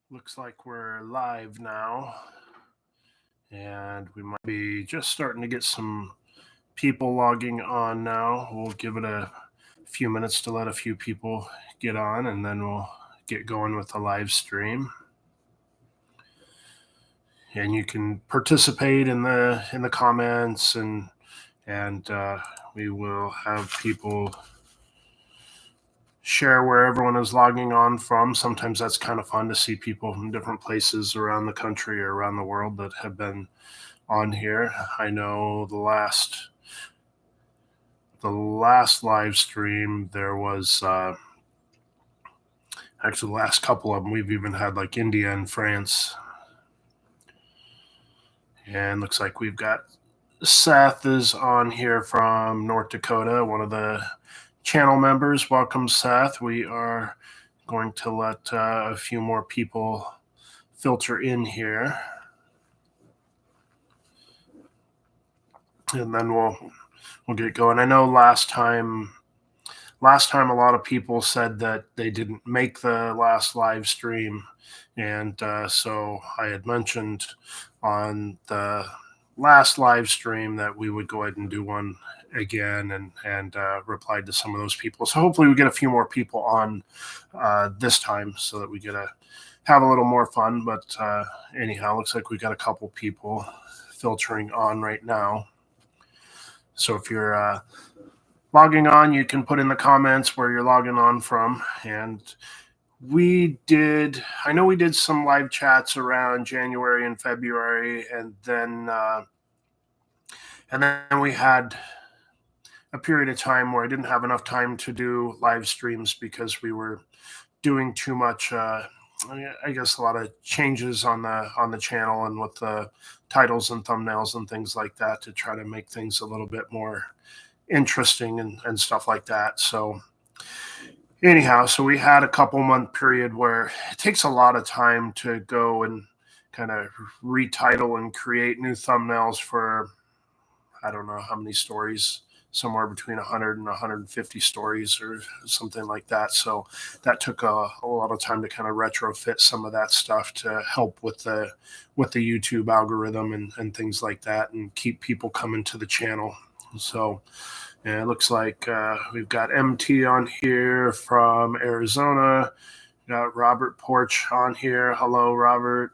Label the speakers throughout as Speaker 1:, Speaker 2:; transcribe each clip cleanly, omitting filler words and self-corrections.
Speaker 1: Looks like we're live now, and we might be just starting to get some people logging on now. We'll give it a few minutes to let a few people get on, and then we'll get going with the live stream. And you can participate in the comments, and we will have people share where everyone is logging on from. Sometimes that's kind of fun to see people from different places around the country or around the world that have been on here. I know the last live stream there was actually the last couple of them. We've even had like India and France, and looks like we've got Seth is on here from North Dakota, one of the channel members. Welcome, Seth. We are going to let a few more people filter in here, and then we'll get going. I know last time a lot of people said that they didn't make the last live stream, and so I had mentioned on the last live stream that we would go ahead and do one again, and replied to some of those people. So hopefully we get a few more people on this time so that we get to have a little more fun. But anyhow, looks like we got a couple people filtering on right now. So if you're logging on, you can put in the comments where you're logging on from. And I know we did some live chats around January and February, and then we had a period of time where I didn't have enough time to do live streams because we were doing too much. I guess a lot of changes on the channel and with the titles and thumbnails and things like that to try to make things a little bit more interesting and stuff like that. So anyhow, so we had a couple month period where it takes a lot of time to go and kind of retitle and create new thumbnails for, I don't know how many stories, somewhere between 100 and 150 stories or something like that. So that took a lot of time to kind of retrofit some of that stuff to help with the YouTube algorithm and things like that, and keep people coming to the channel. So yeah, it looks like we've got MT on here from Arizona. We got Robert Porch on here. Hello, Robert.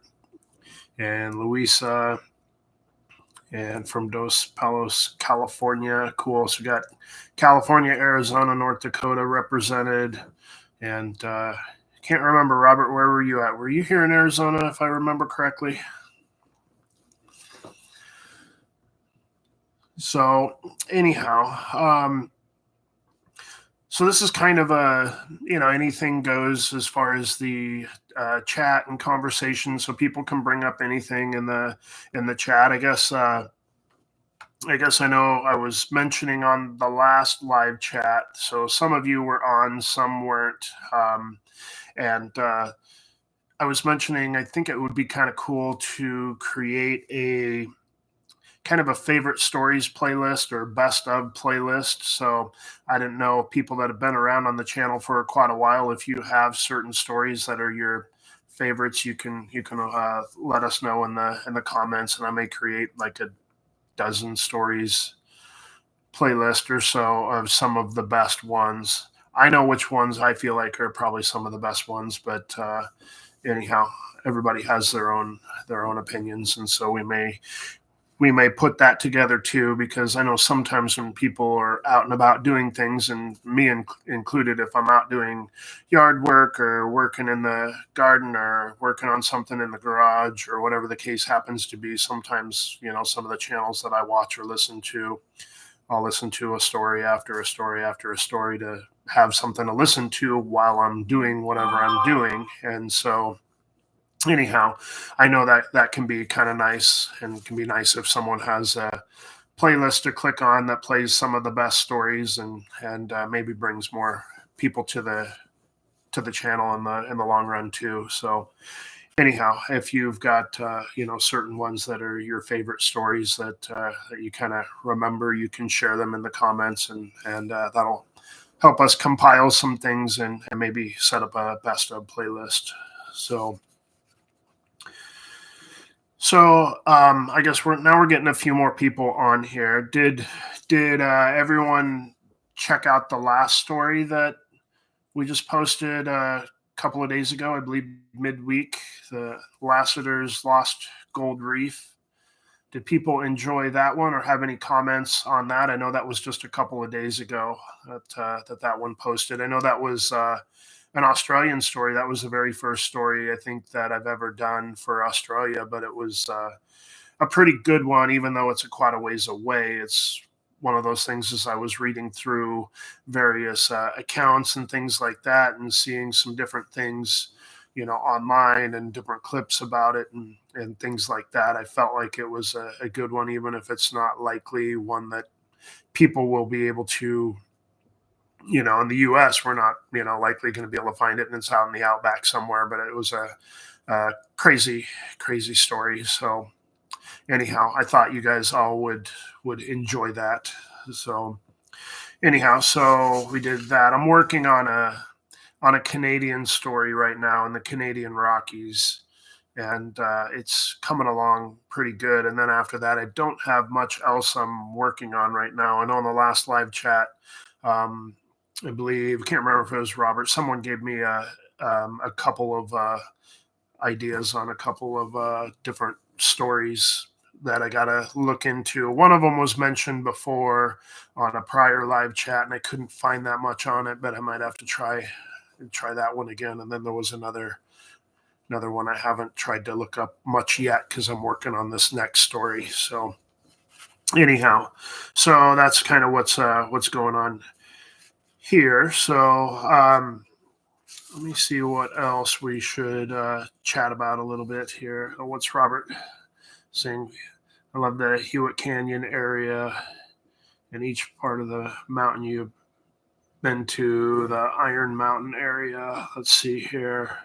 Speaker 1: And Luisa, and from Dos Palos, California. Cool. So we got California, Arizona, North Dakota represented. And can't remember, Robert, where were you at? Were you here in Arizona, if I remember correctly? So anyhow, so this is kind of anything goes as far as the chat and conversation. So people can bring up anything in the chat. I guess I know I was mentioning on the last live chat. So some of you were on, some weren't, and I was mentioning I think it would be kind of cool to create a kind of a favorite stories playlist or best of playlist. So I didn't know, people that have been around on the channel for quite a while, if you have certain stories that are your favorites, you can let us know in the comments, and I may create like a dozen stories playlist or so of some of the best ones. I know which ones I feel like are probably some of the best ones, but anyhow, everybody has their own opinions, and so we may put that together too, because I know sometimes when people are out and about doing things, and me included, if I'm out doing yard work or working in the garden or working on something in the garage or whatever the case happens to be, sometimes some of the channels that I watch or listen to, I'll listen to a story after a story after a story to have something to listen to while I'm doing whatever I'm doing. And so anyhow, I know that can be kind of nice, and can be nice if someone has a playlist to click on that plays some of the best stories, and maybe brings more people to the channel in the long run too. So anyhow, if you've got certain ones that are your favorite stories that you kind of remember, you can share them in the comments, and that'll help us compile some things, and maybe set up a best of playlist. So So I guess we're getting a few more people on here. Did everyone check out the last story that we just posted a couple of days ago? I believe midweek. The Lassiter's Lost Gold Reef. Did people enjoy that one or have any comments on that? I know that was just a couple of days ago that one posted. I know that was an Australian story. That was the very first story I think that I've ever done for Australia, but it was a pretty good one, even though it's quite a ways away. It's one of those things as I was reading through various accounts and things like that and seeing some different things, online and different clips about it and things like that. I felt like it was a good one, even if it's not likely one that people will be able to, in the US, we're not, likely going to be able to find it and it's out in the outback somewhere, but it was a crazy, crazy story. So, anyhow, I thought you guys all would enjoy that. So anyhow, so we did that. I'm working on a Canadian story right now in the Canadian Rockies, and it's coming along pretty good. And then after that, I don't have much else I'm working on right now. I know in the last live chat, um, I believe I can't remember if it was Robert. Someone gave me a couple of ideas on a couple of different stories that I got to look into. One of them was mentioned before on a prior live chat, and I couldn't find that much on it, but I might have to try that one again. And then there was another one I haven't tried to look up much yet because I'm working on this next story. So anyhow, so that's kind of what's going on here. So let me see what else we should chat about a little bit here. What's Robert saying? I love the Hewitt Canyon area and each part of the mountain you've been to, the Iron Mountain area. Let's see here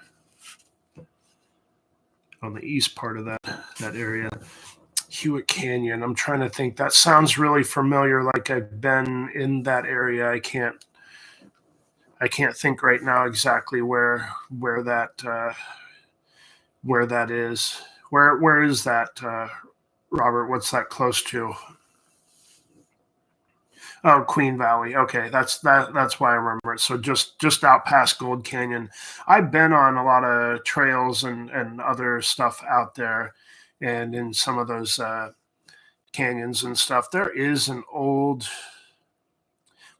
Speaker 1: on the east part of that area. Hewitt Canyon. I'm trying to think. That sounds really familiar, like I've been in that area. I can't think right now exactly where that is. Where is that, Robert? What's that close to? Oh, Queen Valley. Okay, that's why I remember it. So just out past Gold Canyon. I've been on a lot of trails and other stuff out there, and in some of those canyons and stuff. There is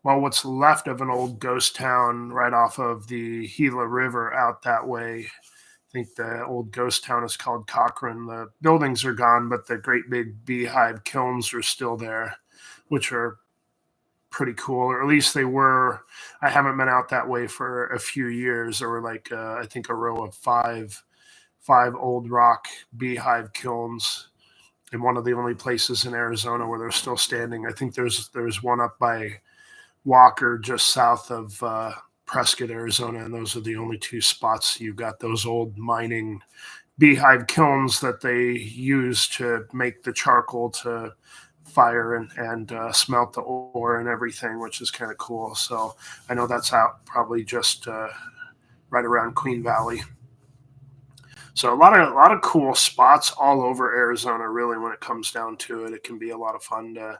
Speaker 1: what's left of an old ghost town right off of the Gila River out that way. I think the old ghost town is called Cochrane. The buildings are gone, but the great big beehive kilns are still there, which are pretty cool, or at least they were. I haven't been out that way for a few years. There were like I think a row of five old rock beehive kilns in one of the only places in Arizona where they're still standing. I think there's one up by Walker just south of Prescott, Arizona, and those are the only two spots you've got those old mining beehive kilns that they use to make the charcoal to fire and smelt the ore and everything, which is kind of cool. So I know that's out probably just right around Queen Valley. So a lot of cool spots all over Arizona. Really, when it comes down to it, it can be a lot of fun to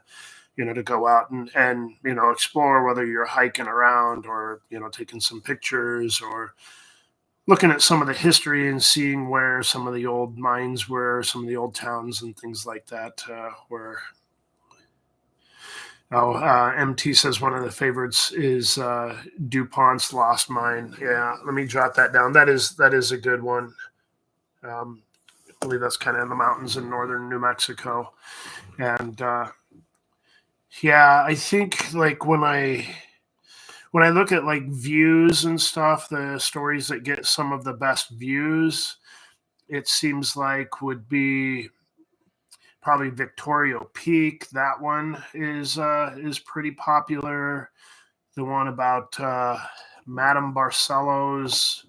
Speaker 1: go out and explore, whether you're hiking around or taking some pictures or looking at some of the history and seeing where some of the old mines were, some of the old towns and things like that were. Oh, MT says one of the favorites is DuPont's Lost Mine. Yeah, let me jot that down. That is a good one. I believe that's kind of in the mountains in northern New Mexico, and yeah, I think like when I look at like views and stuff, the stories that get some of the best views, it seems like would be probably Victoria Peak. That one is pretty popular. The one about Madame Barcelo's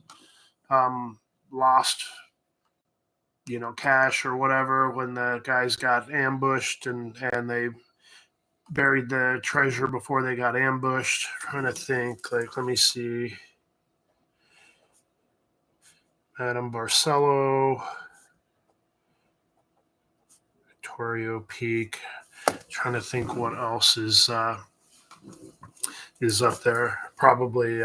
Speaker 1: um, lost, cash or whatever when the guys got ambushed and they buried the treasure before they got ambushed. I'm trying to think, like, let me see. Madame Barcelo. Victoria Peak. Trying to think what else is up there. Probably.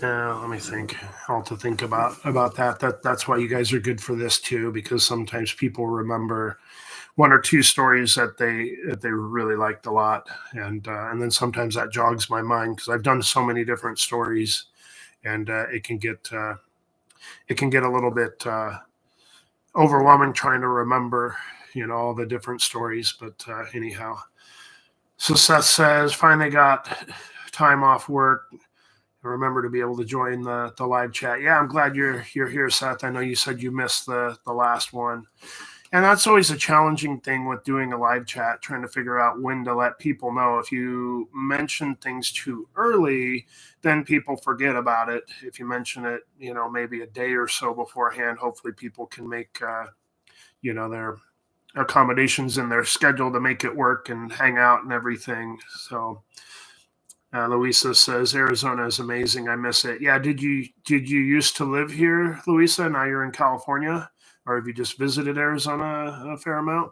Speaker 1: Let me think. All to think about that. That's why you guys are good for this too, because sometimes people remember one or two stories that they really liked a lot, and then sometimes that jogs my mind because I've done so many different stories, and it can get a little bit overwhelming trying to remember, all the different stories. But anyhow, so Seth says finally got time off work. Remember to be able to join the live chat. Yeah, I'm glad you're here, Seth. I know you said you missed the last one. And that's always a challenging thing with doing a live chat, trying to figure out when to let people know. If you mention things too early, then people forget about it. If you mention it, maybe a day or so beforehand, hopefully people can make, their accommodations in their schedule to make it work and hang out and everything. So Louisa says Arizona is amazing. I miss it. Yeah. Did you used to live here, Louisa? Now you're in California, or have you just visited Arizona a fair amount?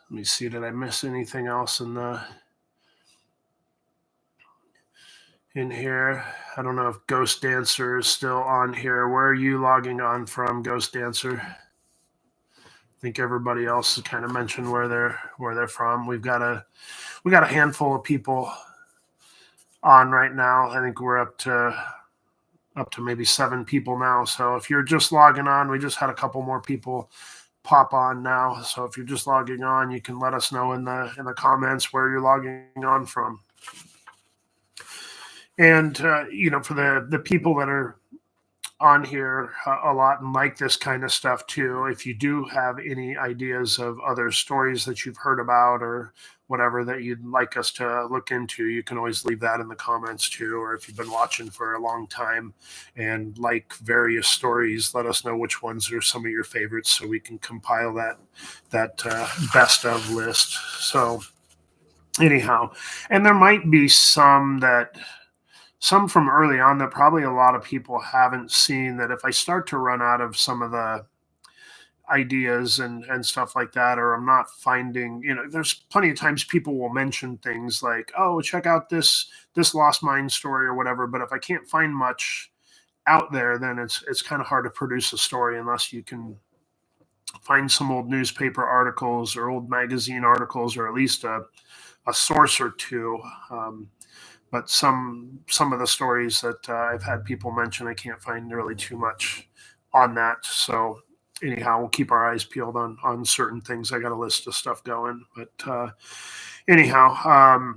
Speaker 1: Let me see. Did I miss anything else in here? I don't know if Ghost Dancer is still on here. Where are you logging on from, Ghost Dancer? I think everybody else has kind of mentioned where they're from. We got a handful of people on right now. I think we're up to maybe 7 people now. So if you're just logging on, we just had a couple more people pop on now. So if you're just logging on, you can let us know in the comments where you're logging on from. And for the people that are on here a lot and like this kind of stuff too, if you do have any ideas of other stories that you've heard about or whatever that you'd like us to look into, you can always leave that in the comments too. Or if you've been watching for a long time and like various stories, let us know which ones are some of your favorites so we can compile that best of list. So anyhow, and there might be some from early on that probably a lot of people haven't seen, that if I start to run out of some of the ideas and stuff like that, or I'm not finding, there's plenty of times people will mention things like, oh, check out this Lost Mine story or whatever. But if I can't find much out there, then it's kind of hard to produce a story unless you can find some old newspaper articles or old magazine articles, or at least a source or two. But some of the stories that I've had people mention, I can't find really too much on that. So anyhow, we'll keep our eyes peeled on certain things. I got a list of stuff going, but anyhow,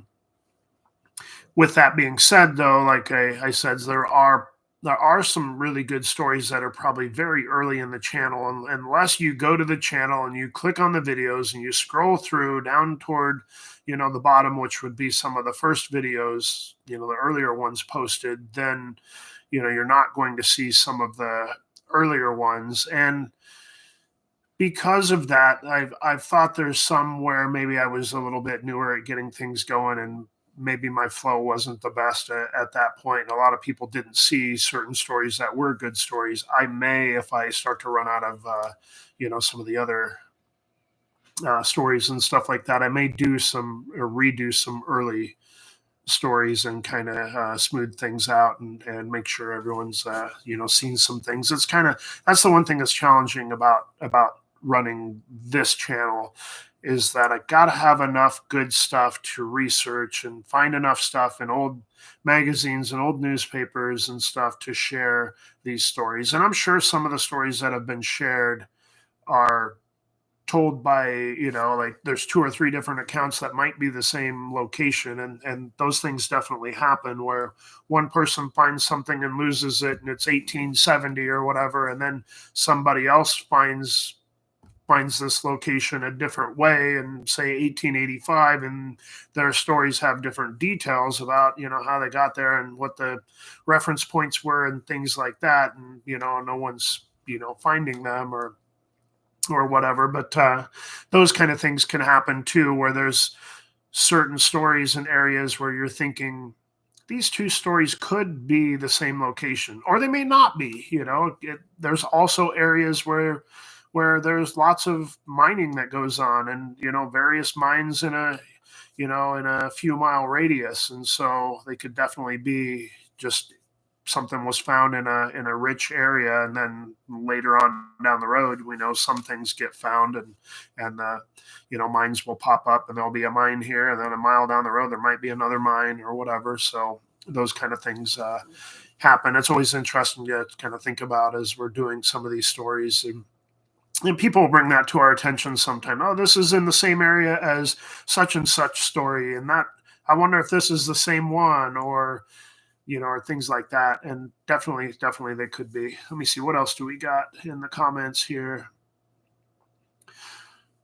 Speaker 1: with that being said, though, like I said, there are some really good stories that are probably very early in the channel. And unless you go to the channel and you click on the videos and you scroll through down toward, the bottom, which would be some of the first videos, the earlier ones posted, then, you're not going to see some of the earlier ones. And because of that, I've thought there's somewhere maybe I was a little bit newer at getting things going, and maybe my flow wasn't the best at that point. A lot of people didn't see certain stories that were good stories. I may, if I start to run out of, some of the other stories and stuff like that, I may do some or redo some early stories and kind of smooth things out and make sure everyone's seen some things. That's the one thing that's challenging about running this channel, is that I got to have enough good stuff to research and find enough stuff in old magazines and old newspapers and stuff to share these stories. And I'm sure some of the stories that have been shared are told by, like there's 2 or 3 different accounts that might be the same location, and those things definitely happen, where one person finds something and loses it and it's 1870 or whatever, and then somebody else finds this location a different way and say 1885, and their stories have different details about how they got there and what the reference points were and things like that, and no one's finding them or whatever. But those kind of things can happen too, where there's certain stories in areas where you're thinking these two stories could be the same location, or they may not be. There's also areas where there's lots of mining that goes on, and various mines in a few mile radius, and so they could definitely be just something was found in a rich area, and then later on down the road, we know some things get found, and mines will pop up, and there'll be a mine here, and then a mile down the road there might be another mine or whatever. So those kind of things happen. It's always interesting to kind of think about as we're doing some of these stories, and people bring that to our attention sometime. Oh, this is in the same area as such and such story, and that I wonder if this is the same one, or things like that. And definitely they could be. Let me see, what else do we got in the comments here?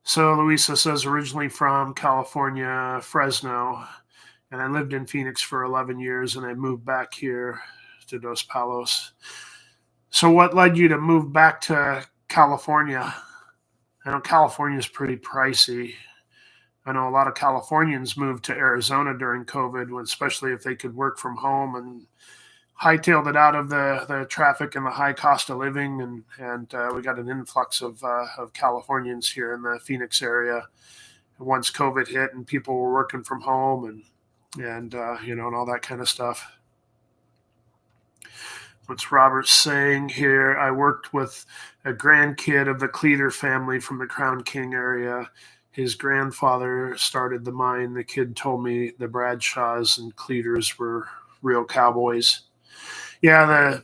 Speaker 1: So Luisa says, originally from California, Fresno, and I lived in Phoenix for 11 years, and I moved back here to Dos Palos. So what led you to move back to California? I know California is pretty pricey. I know a lot of Californians moved to Arizona during COVID, especially if they could work from home, and hightailed it out of the traffic and the high cost of living. And we got an influx of Californians here in the Phoenix area once COVID hit and people were working from home and all that kind of stuff. What's Robert saying here? I worked with a grandkid of the Cleater family from the Crown King area. His grandfather started the mine. The kid told me the Bradshaws and Cleaters were real cowboys. Yeah,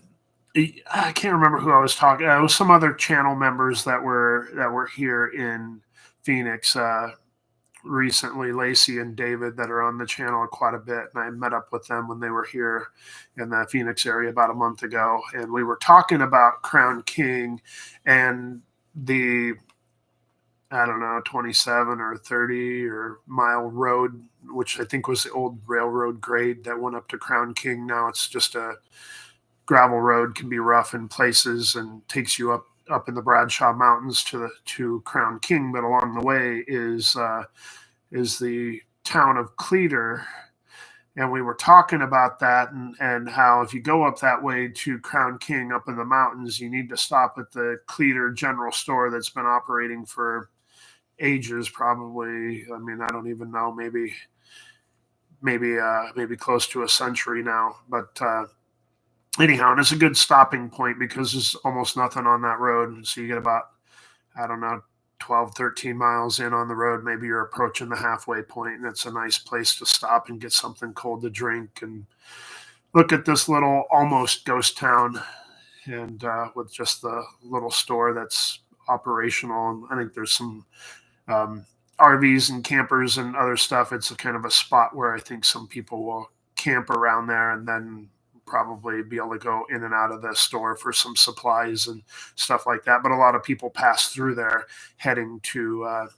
Speaker 1: I can't remember who I was talking. It was some other channel members that were here in Phoenix recently, Lacey and David, that are on the channel quite a bit, and I met up with them when they were here in the Phoenix area about a month ago, and we were talking about Crown King and the, I don't know, 27 or 30 or mile road, which I think was the old railroad grade that went up to Crown King. Now it's just a gravel road, can be rough in places and takes you up in the Bradshaw Mountains to Crown King, but along the way is the town of Cleater. And we were talking about that and how if you go up that way to Crown King up in the mountains, you need to stop at the Cleater General Store that's been operating for ages, probably. I mean, I don't even know, maybe close to a century now. But anyhow, and it's a good stopping point because there's almost nothing on that road. So you get about, I don't know, 12, 13 miles in on the road. Maybe you're approaching the halfway point, and it's a nice place to stop and get something cold to drink and look at this little almost ghost town, and with just the little store that's operational. And I think there's some RVs and campers and other stuff. It's a kind of a spot where I think some people will camp around there and then probably be able to go in and out of the store for some supplies and stuff like that. But a lot of people pass through there heading to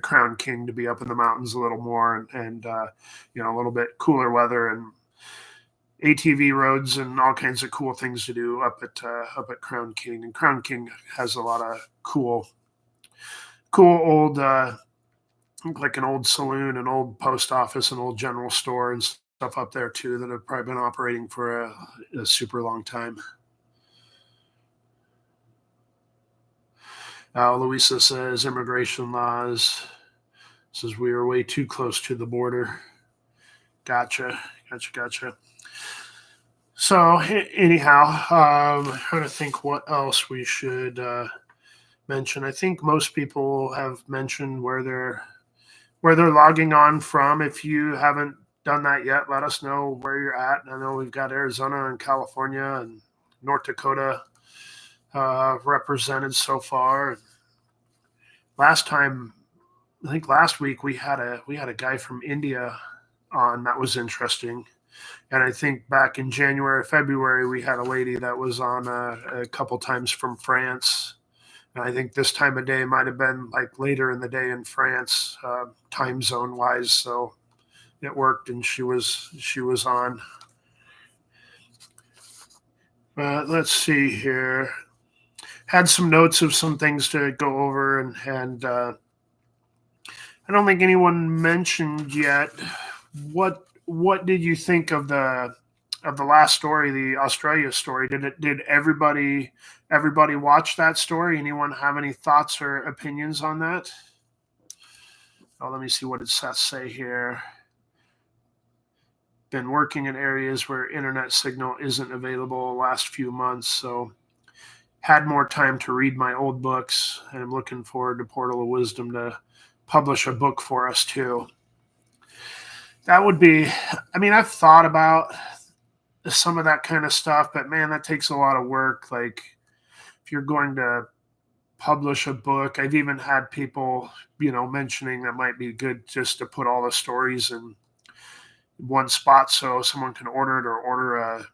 Speaker 1: Crown King to be up in the mountains a little more and a little bit cooler weather and ATV roads and all kinds of cool things to do up at Crown King. And Crown King has a lot of cool old like an old saloon, an old post office, an old general store and stuff up there too that have probably been operating for a super long time. Louisa says immigration laws. Says we are way too close to the border. Gotcha. So anyhow, I'm trying to think what else we should mention. I think most people have mentioned where they're logging on from. If you haven't done that yet, let us know where you're at. I know we've got Arizona and California and North Dakota represented so far. Last week we had a guy from India on. That was interesting. And I think back in January, February, we had a lady that was on a couple times from France. And I think this time of day might have been like later in the day in France, time zone wise. So it worked, and she was on. Let's see here. Had some notes of some things to go over, and I don't think anyone mentioned yet what what did you think of the last story, the Australia story? Did everybody watch that story? Anyone have any thoughts or opinions on that? Oh, let me see what it says say here. Been working in areas where internet signal isn't available the last few months, so had more time to read my old books, and I'm looking forward to Portal of Wisdom to publish a book for us too. That would be, I mean, I've thought about some of that kind of stuff, but man, that takes a lot of work. Like, if you're going to publish a book, I've even had people, mentioning that might be good just to put all the stories in one spot so someone can order it, or order a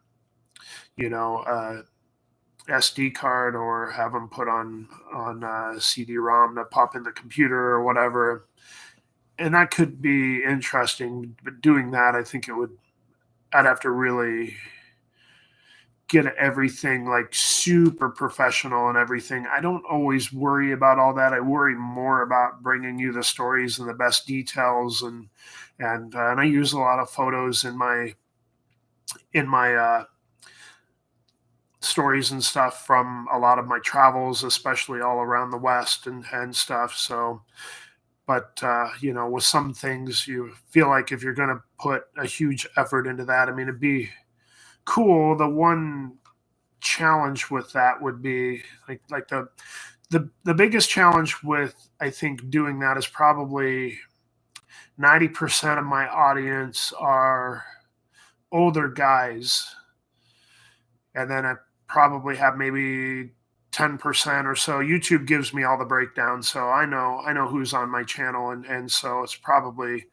Speaker 1: SD card, or have them put on CD-ROM to pop in the computer or whatever. And that could be interesting. But doing that, I think I'd have to really get everything like super professional and everything. I don't always worry about all that. I worry more about bringing you the stories and the best details, and I use a lot of photos in my stories and stuff from a lot of my travels, especially all around the West and stuff. So, but with some things, you feel like if you're going to put a huge effort into that, I mean, it'd be cool. The one challenge with that would be like the biggest challenge with, I think, doing that is probably 90% of my audience are older guys, and then I probably have maybe 10% or so. YouTube gives me all the breakdowns, so I know who's on my channel, and so it's probably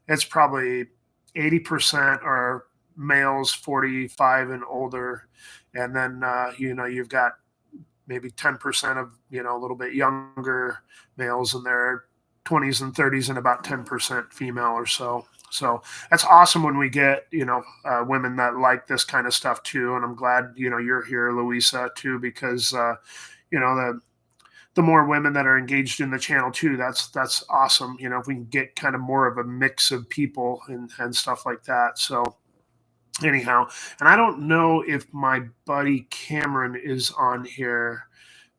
Speaker 1: 80% are males 45 and older, and then you've got maybe 10% of a little bit younger males in their 20s and 30s, and about 10% female or so. So that's awesome when we get women that like this kind of stuff too. And I'm glad you're here, Louisa, too, because the more women that are engaged in the channel too, that's awesome. If we can get kind of more of a mix of people and stuff like that. So anyhow, and I don't know if my buddy Cameron is on here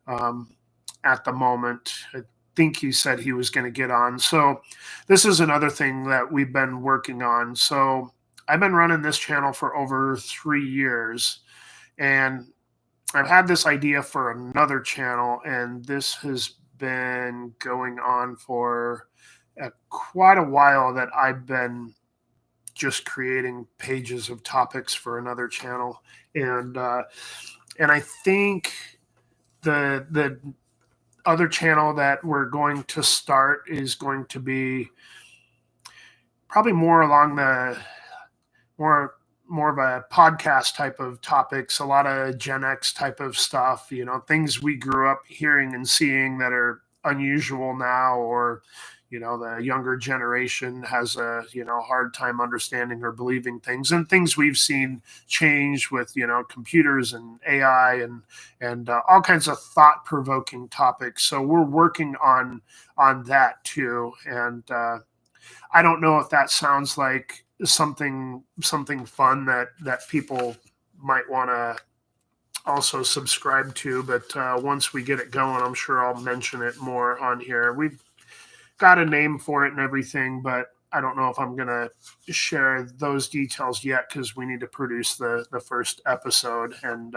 Speaker 1: at the moment. I think he said he was going to get on. So this is another thing that we've been working on. So I've been running this channel for over 3 years, and I've had this idea for another channel, and this has been going on for quite a while, that I've been just creating pages of topics for another channel. And I think the other channel that we're going to start is going to be probably more along the more of a podcast type of topics, a lot of Gen X type of stuff, things we grew up hearing and seeing that are unusual now, or the younger generation has a hard time understanding or believing things, and things we've seen change with computers and AI and all kinds of thought-provoking topics. So we're working on that too. And I don't know if that sounds like something fun that people might want to also subscribe to. But once we get it going, I'm sure I'll mention it more on here. We've got a name for it and everything, but I don't know if I'm going to share those details yet, because we need to produce the first episode, and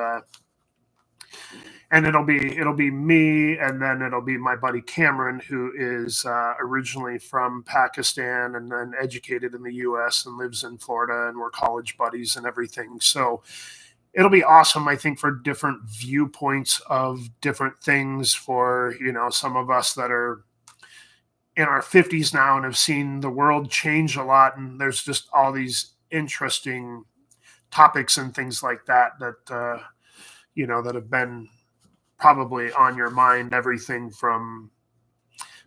Speaker 1: it'll be me, and then it'll be my buddy Cameron, who is originally from Pakistan and then educated in the U.S. and lives in Florida, and we're college buddies and everything. So it'll be awesome, I think, for different viewpoints of different things, for some of us that are in our 50s now and have seen the world change a lot, and there's just all these interesting topics and things like that that have been probably on your mind. Everything from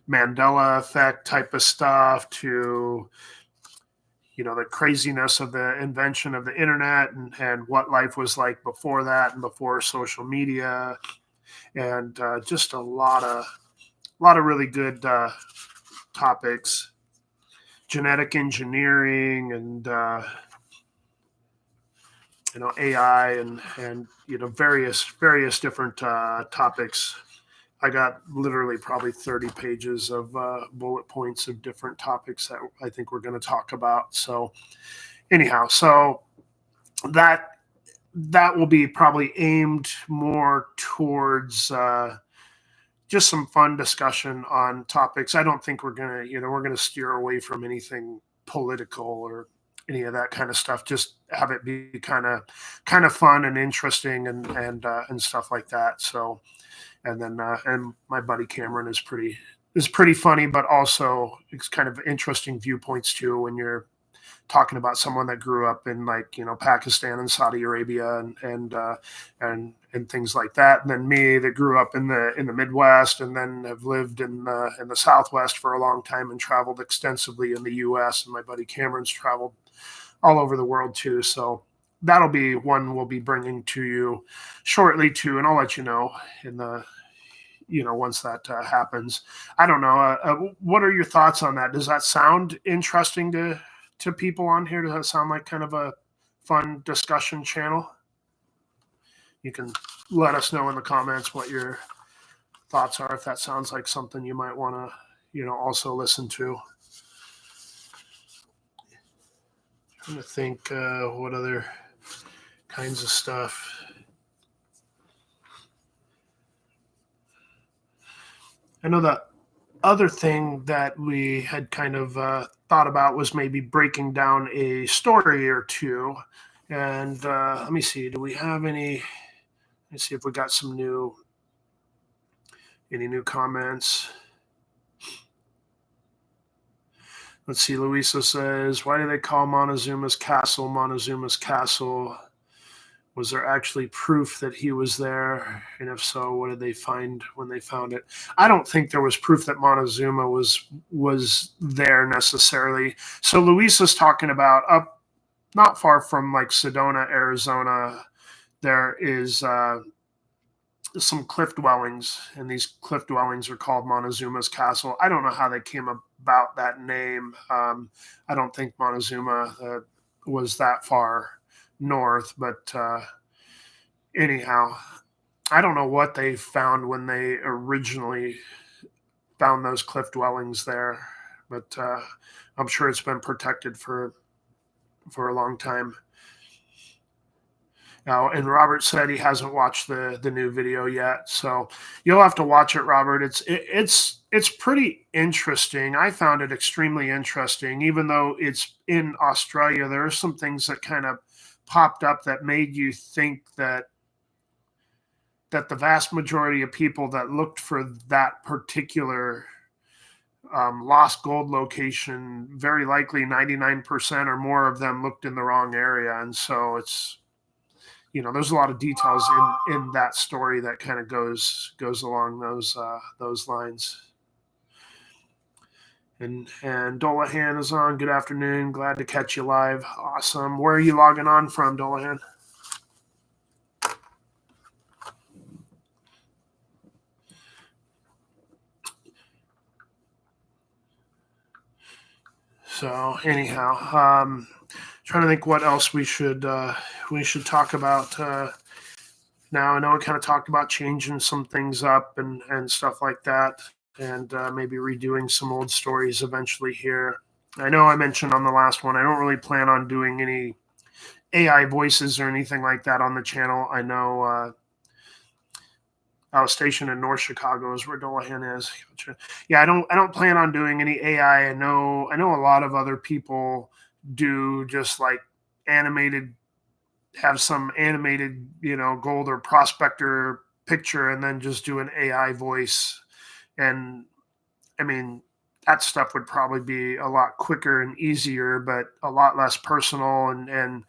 Speaker 1: Mandela effect type of stuff to the craziness of the invention of the internet, and what life was like before that and before social media, and just a lot of really good topics. genetic engineering and AI and various different topics. I got literally probably 30 pages of bullet points of different topics that I think we're going to talk about. So anyhow, so that that will be probably aimed more towards just some fun discussion on topics. I don't think we're gonna steer away from anything political or any of that kind of stuff. Just have it be kind of fun and interesting and stuff like that. So and then and my buddy Cameron is pretty funny, but also it's kind of interesting viewpoints too when you're talking about someone that grew up in Pakistan and Saudi Arabia and things like that, and then me that grew up in the Midwest and then have lived in the Southwest for a long time and traveled extensively in the U.S. and my buddy Cameron's traveled all over the world too. So that'll be one we'll be bringing to you shortly too, and I'll let you know in the once that happens. I don't know. What are your thoughts on that? Does that sound interesting to people on here? Does that sound like kind of a fun discussion channel? You can let us know in the comments what your thoughts are, if that sounds like something you might want to, also listen to. I'm trying to think what other kinds of stuff. I know the other thing that we had kind of thought about was maybe breaking down a story or two. And let me see, do we have any? Let's see if we got any new comments. Let's see, Luisa says, why do they call Montezuma's Castle Montezuma's Castle? Was there actually proof that he was there? And if so, what did they find when they found it? I don't think there was proof that Montezuma was there necessarily. So Luisa's talking about up not far from like Sedona, Arizona, there is some cliff dwellings, and these cliff dwellings are called Montezuma's Castle. I don't know how they came about that name. I don't think Montezuma was that far north, but anyhow, I don't know what they found when they originally found those cliff dwellings there, but I'm sure it's been protected for a long time. Now, and Robert said he hasn't watched the new video yet, so you'll have to watch it, Robert. It's pretty interesting. I found it extremely interesting, even though it's in Australia. There are some things that kind of popped up that made you think that the vast majority of people that looked for that particular lost gold location, very likely 99% or more of them looked in the wrong area, and so it's there's a lot of details in that story that kind of goes along those lines. And Dolahan is on. Good afternoon. Glad to catch you live. Awesome. Where are you logging on from, Dolahan? So anyhow, trying to think what else we should talk about. Now I know we kind of talked about changing some things up and stuff like that, and maybe redoing some old stories eventually here. I know I mentioned on the last one I don't really plan on doing any AI voices or anything like that on the channel. I know I was stationed in North Chicago is where Dolahan is. Yeah, I don't plan on doing any AI. I know a lot of other people do just like animated, have some animated, gold or prospector picture and then just do an AI voice. And I mean, that stuff would probably be a lot quicker and easier, but a lot less personal, and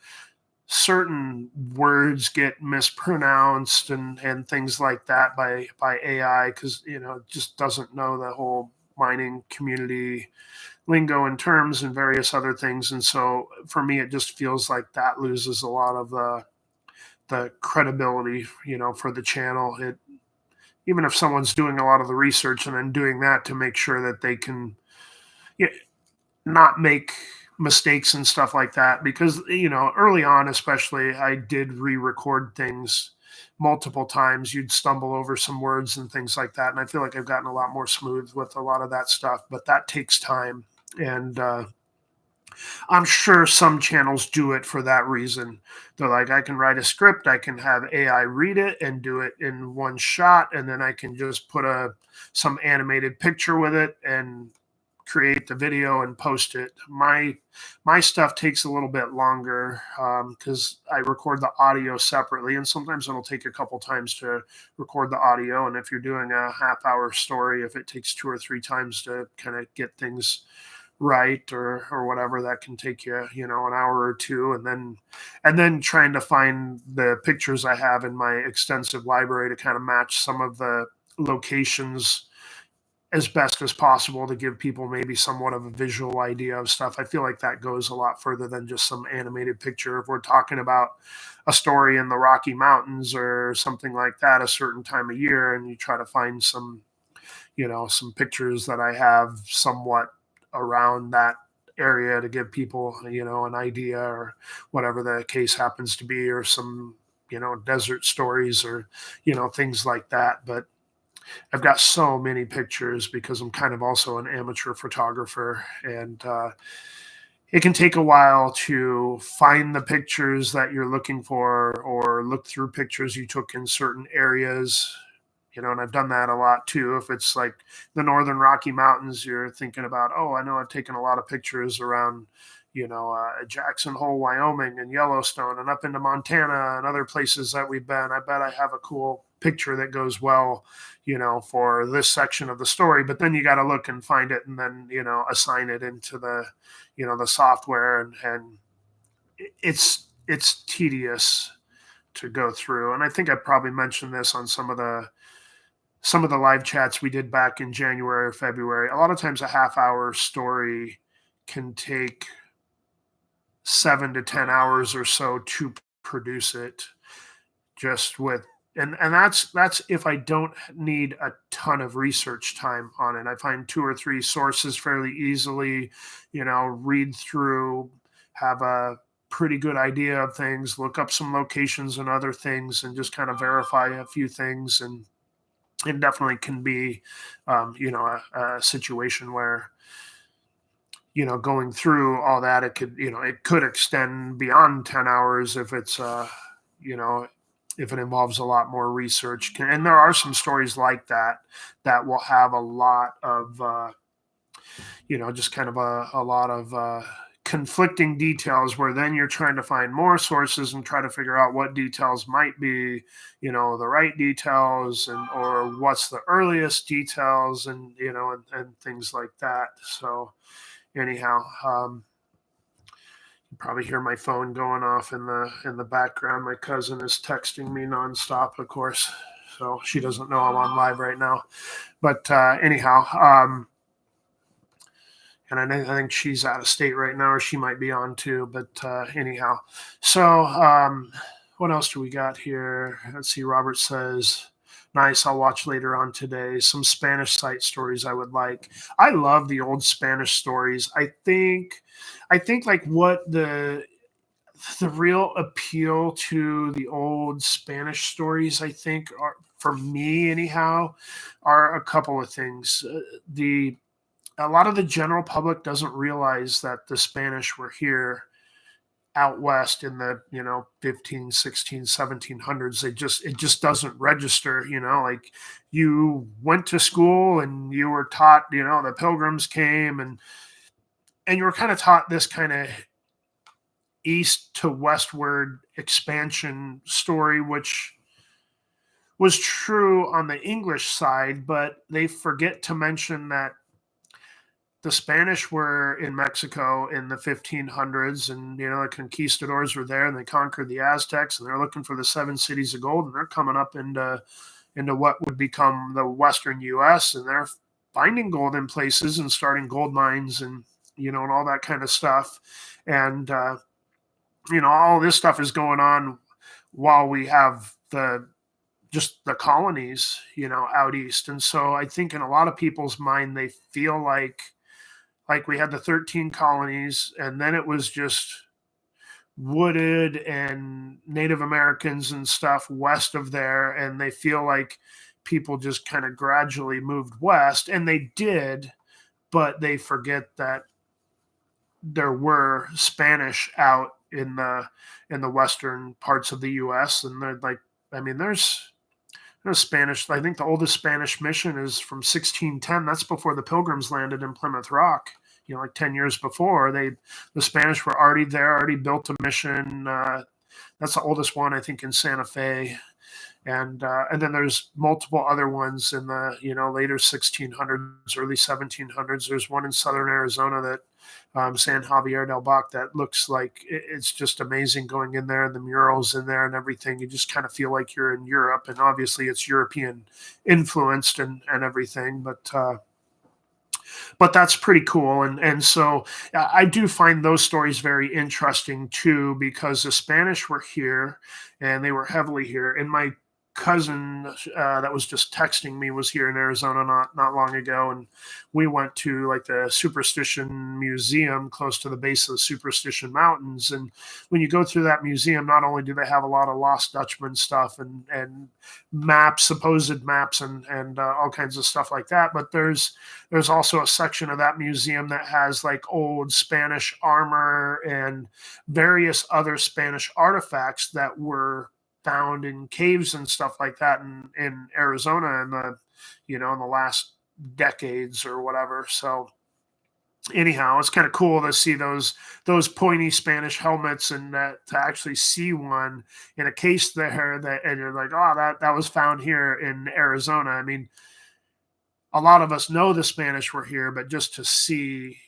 Speaker 1: certain words get mispronounced and things like that by AI because it just doesn't know the whole mining community lingo and terms and various other things. And so for me, it just feels like that loses a lot of the credibility, for the channel. Even if someone's doing a lot of the research and then doing that to make sure that they can, yeah, not make mistakes and stuff like that, because early on especially I did re-record things multiple times. You'd stumble over some words and things like that, and I feel like I've gotten a lot more smooth with a lot of that stuff, but that takes time. And I'm sure some channels do it for that reason. They're like, I can write a script, I can have AI read it and do it in one shot, and then I can just put some animated picture with it and create the video and post it. My stuff takes a little bit longer because I record the audio separately, and sometimes it'll take a couple times to record the audio. And if you're doing a half-hour story, if it takes 2 or 3 times to kind of get things right or whatever, that can take you an hour or two. And then trying to find the pictures I have in my extensive library to kind of match some of the locations as best as possible to give people maybe somewhat of a visual idea of stuff. I feel like that goes a lot further than just some animated picture. If we're talking about a story in the Rocky Mountains or something like that, a certain time of year, and you try to find some pictures that I have somewhat around that area to give people, an idea, or whatever the case happens to be, or some, desert stories, or, things like that. But I've got so many pictures because I'm kind of also an amateur photographer, and it can take a while to find the pictures that you're looking for, or look through pictures you took in certain areas. And I've done that a lot too. If it's like the Northern Rocky Mountains, you're thinking about, oh, I know I've taken a lot of pictures around, Jackson Hole, Wyoming, and Yellowstone, and up into Montana and other places that we've been. I bet I have a cool picture that goes well, for this section of the story. But then you got to look and find it, and then, assign it into the software, and it's tedious to go through. And I think I probably mentioned this on some of the live chats we did back in January or February. A lot of times a half-hour story can take 7 to 10 hours or so to produce it, just with and that's if I don't need a ton of research time on it. I find 2 or 3 sources fairly easily, read through, have a pretty good idea of things, look up some locations and other things, and just kind of verify a few things. And it definitely can be, a situation where, going through all that, it could extend beyond 10 hours if it's, if it involves a lot more research. And there are some stories like that will have a lot of, just kind of a lot of conflicting details, where then you're trying to find more sources and try to figure out what details might be, the right details, or what's the earliest details, and things like that. So anyhow, you probably hear my phone going off in the background. My cousin is texting me nonstop, of course, so she doesn't know I'm on live right now. But anyhow, and I think she's out of state right now, or she might be on too. But anyhow, so what else do we got here? Let's see. Robert says, nice, I'll watch later on today. Some Spanish site stories I would like. I love the old Spanish stories. I think like what the real appeal to the old Spanish stories, I think, are, for me anyhow, are a couple of things. A lot of the general public doesn't realize that the Spanish were here out west in the 15, 16, 1700s. It just doesn't register. Like, you went to school and you were taught, the Pilgrims came, and you were kind of taught this kind of east to westward expansion story, which was true on the English side, but they forget to mention that the Spanish were in Mexico in the 1500s, and the conquistadors were there, and they conquered the Aztecs, and they're looking for the 7 cities of gold, and they're coming up into what would become the Western U.S., and they're finding gold in places and starting gold mines, and and all that kind of stuff. And all this stuff is going on while we have just the colonies, out east. And so I think in a lot of people's mind, they feel like like we had the 13 colonies, and then it was just wooded and Native Americans and stuff west of there, and they feel like people just kind of gradually moved west, and they did, but they forget that there were Spanish out in the western parts of the U.S. and they're like, I mean, there's Spanish. I think the oldest Spanish mission is from 1610. That's before the Pilgrims landed in Plymouth Rock. You know, like 10 years before, the Spanish were already there, already built a mission. That's the oldest one, I think, in Santa Fe, and then there's multiple other ones in the later 1600s, early 1700s. There's one in southern Arizona that San Javier del Bac that looks like it's just amazing going in there, and the murals in there and everything. You just kind of feel like you're in Europe, and obviously it's European influenced and everything, but that's pretty cool. And so I do find those stories very interesting too, because the Spanish were here and they were heavily here. And my cousin that was just texting me was here in Arizona not long ago, and we went to like the Superstition Museum close to the base of the Superstition Mountains. And when you go through that museum, not only do they have a lot of Lost Dutchman stuff and maps, supposed maps, and all kinds of stuff like that, but there's also a section of that museum that has like old Spanish armor and various other Spanish artifacts that were found in caves and stuff like that in Arizona in the in the last decades or whatever. So anyhow, it's kind of cool to see those pointy Spanish helmets, and that to actually see one in a case there, that and you're like, oh, that was found here in Arizona. I mean, a lot of us know the Spanish were here, but just to see,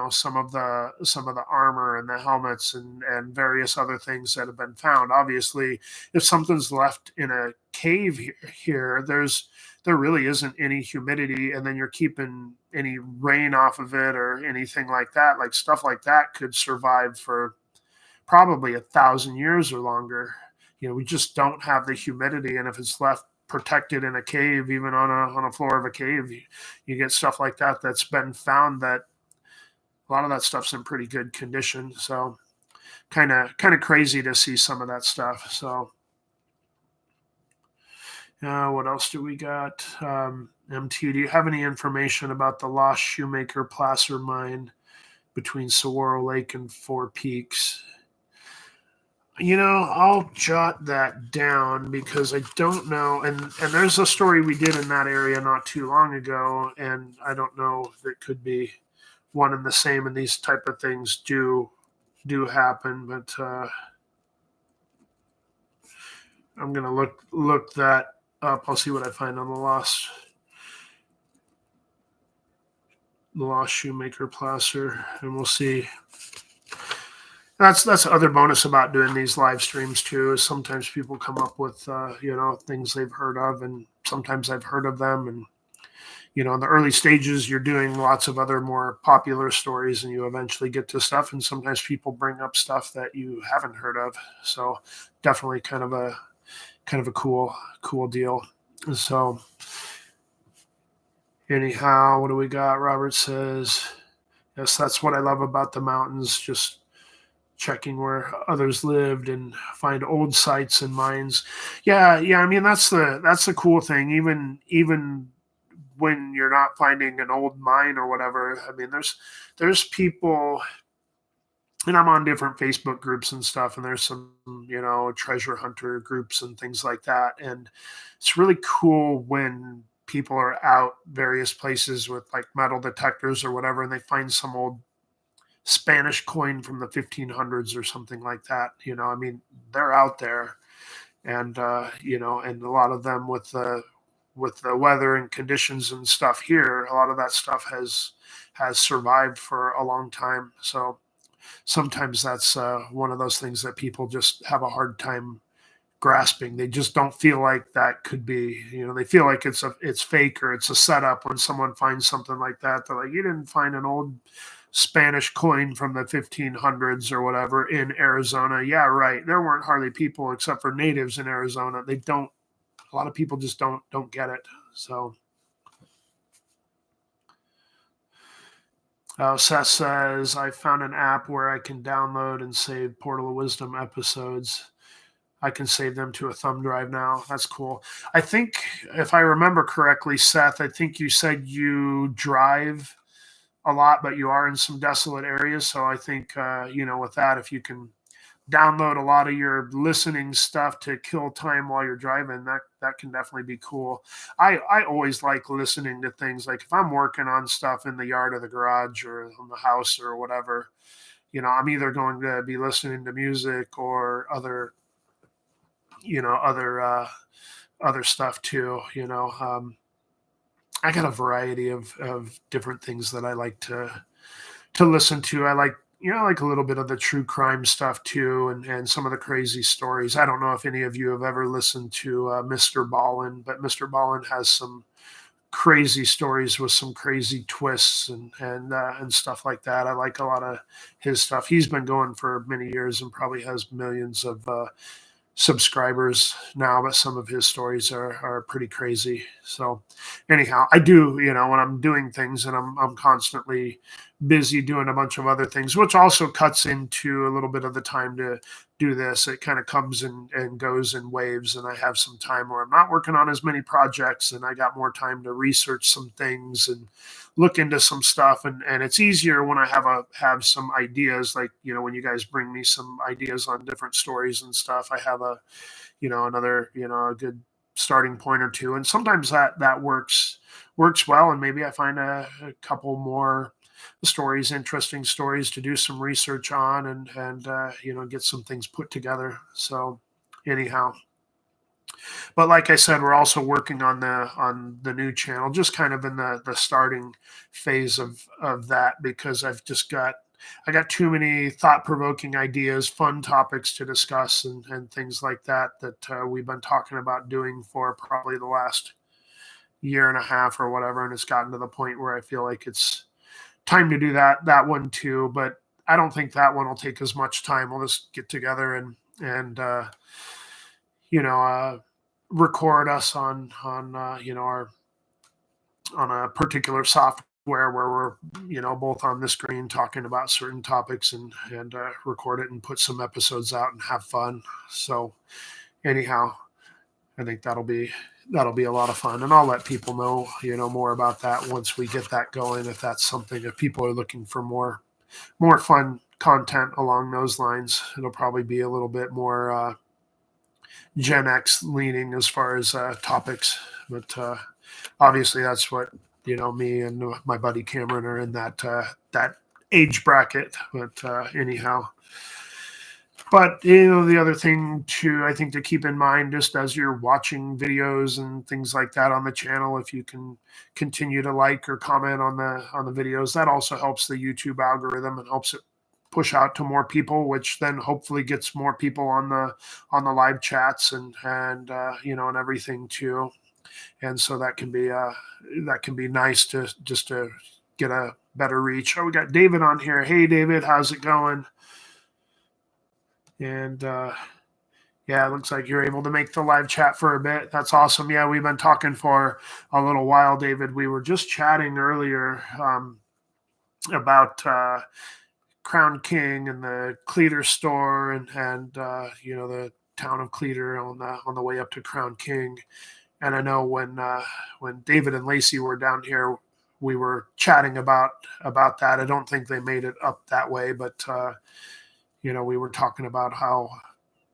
Speaker 1: some of the armor and the helmets and various other things that have been found. Obviously, if something's left in a cave here, there really isn't any humidity, and then you're keeping any rain off of it or anything like that. Like stuff like that could survive for probably 1,000 years or longer. We just don't have the humidity, and if it's left protected in a cave, even on a floor of a cave, you get stuff like that that's been found, that a lot of that stuff's in pretty good condition. So kind of crazy to see some of that stuff. So what else do we got? MT, do you have any information about the lost Shoemaker Placer mine between Saguaro Lake and Four Peaks? I'll jot that down because I don't know. And there's a story we did in that area not too long ago, and I don't know if it could be one and the same. And these type of things do happen, but I'm gonna look that up. I'll see what I find on the lost Shoemaker Placer, and we'll see. That's the other bonus about doing these live streams too, is sometimes people come up with things they've heard of, and sometimes I've heard of them. And in the early stages, you're doing lots of other more popular stories, and you eventually get to stuff, and sometimes people bring up stuff that you haven't heard of. So definitely kind of a cool deal. So anyhow, what do we got? Robert says, yes, that's what I love about the mountains, just checking where others lived and find old sites and mines. Yeah. I mean, that's the cool thing. Even when you're not finding an old mine or whatever, I mean, there's people, and I'm on different Facebook groups and stuff, and there's some treasure hunter groups and things like that, and it's really cool when people are out various places with like metal detectors or whatever, and they find some old Spanish coin from the 1500s or something like that. I mean, they're out there, and and a lot of them with the weather and conditions and stuff here, a lot of that stuff has survived for a long time. So sometimes that's one of those things that people just have a hard time grasping. They just don't feel like that could be, they feel like it's fake or it's a setup. When someone finds something like that, they're like, you didn't find an old Spanish coin from the 1500s or whatever in Arizona. Yeah, right. There weren't hardly people except for natives in Arizona. A lot of people just don't get it. So Seth says, I found an app where I can download and save Portal of Wisdom episodes. I can save them to a thumb drive now. That's cool. I think, if I remember correctly, Seth, I think you said you drive a lot, but you are in some desolate areas. So I think, with that, if you can download a lot of your listening stuff to kill time while you're driving, that can definitely be cool. I always like listening to things, like if I'm working on stuff in the yard or the garage or on the house or whatever, I'm either going to be listening to music or other stuff too. I got a variety of different things that I like to listen to. I like, like a little bit of the true crime stuff too, and some of the crazy stories. I don't know if any of you have ever listened to Mr. Ballin, but Mr. Ballin has some crazy stories with some crazy twists and stuff like that. I like a lot of his stuff. He's been going for many years and probably has millions of subscribers now, but some of his stories are pretty crazy. So anyhow, I do, when I'm doing things and I'm constantly busy doing a bunch of other things, which also cuts into a little bit of the time to do this. It kind of comes and goes in waves, and I have some time where I'm not working on as many projects and I got more time to research some things and look into some stuff, and it's easier when I have some ideas, like, when you guys bring me some ideas on different stories and stuff. I have another, a good starting point or two, and sometimes that works well, and maybe I find a couple more stories, interesting stories to do some research on, and get some things put together. So anyhow, but like I said, we're also working on the new channel, just kind of in the starting phase of that, because I got too many thought provoking ideas, fun topics to discuss, and things like that we've been talking about doing for probably the last year and a half or whatever, and it's gotten to the point where I feel like it's time to do that one too. But I don't think that one will take as much time. We'll just get together and you know uh, record us on our on a particular software where we're both on the screen talking about certain topics, and record it and put some episodes out and have fun. So anyhow, I think that'll be a lot of fun, and I'll let people know more about that once we get that going. If that's something, if people are looking for more fun content along those lines, it'll probably be a little bit more Gen X leaning as far as topics. But obviously, that's what me and my buddy Cameron are in that age bracket. But anyhow, but the other thing too, I think, to keep in mind, just as you're watching videos and things like that on the channel, if you can continue to like or comment on the videos, that also helps the YouTube algorithm and helps it push out to more people, which then hopefully gets more people on the live chats and everything too. And so that can be nice to get a better reach. Oh, we got David on here. Hey, David, how's it going? And yeah, it looks like you're able to make the live chat for a bit. That's awesome. Yeah, we've been talking for a little while, David. We were just chatting earlier about Crown King and the Cleator store, and the town of Cleator on the way up to Crown King. And I know when David and Lacey were down here, we were chatting about that. I don't think they made it up that way, but we were talking about how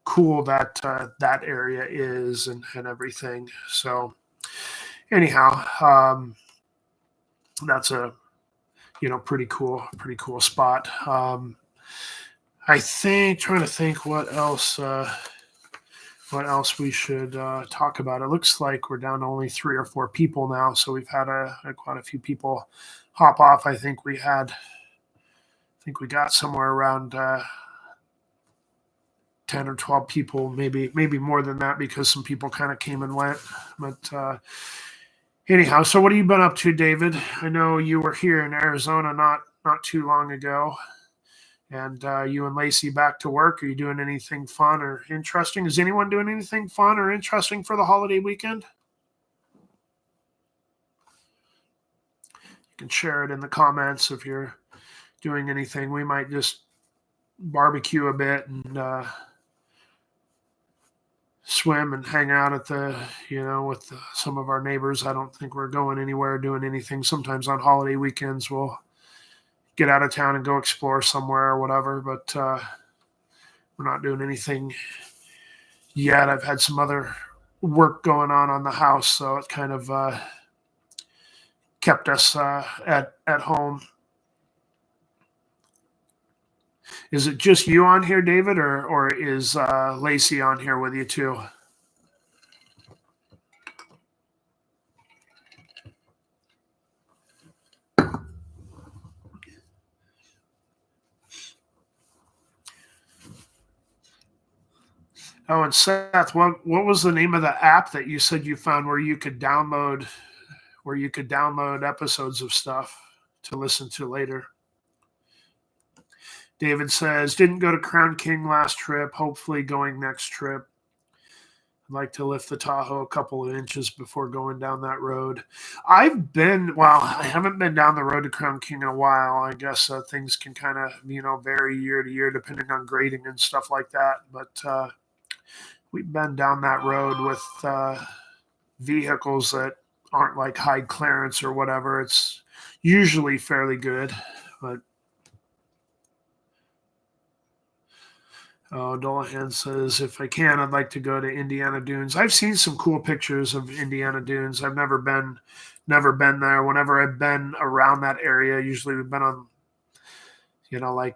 Speaker 1: cool that area is and everything. So anyhow, that's a pretty cool spot. I think, trying to think what else we should talk about. It looks like we're down to only 3 or 4 people now, so we've had quite a few people hop off. I think we got somewhere around 10 or 12 people, maybe more than that, because some people kind of came and went. But anyhow, so what have you been up to, David? I know you were here in Arizona not too long ago, and you and Lacey back to work. Are you doing anything fun or interesting? Is anyone doing anything fun or interesting for the holiday weekend? You can share it in the comments if you're doing anything. We might just barbecue a bit and swim and hang out at with some of our neighbors. I don't think we're going anywhere, doing anything. Sometimes on holiday weekends, we'll get out of town and go explore somewhere or whatever, but we're not doing anything yet. I've had some other work going on the house, so it kind of kept us at home. Is it just you on here, David, or is Lacey on here with you too? Oh, and Seth, what was the name of the app that you said you found where you could download episodes of stuff to listen to later? David says, didn't go to Crown King last trip, hopefully going next trip. I'd like to lift the Tahoe a couple of inches before going down that road. I haven't been down the road to Crown King in a while. I guess things can kind of, vary year to year depending on grading and stuff like that. But we've been down that road with vehicles that aren't like high clearance or whatever. It's usually fairly good, but Dolahan says, if I can, I'd like to go to Indiana Dunes. I've seen some cool pictures of Indiana Dunes. I've never been there. Whenever I've been around that area, usually we've been on, I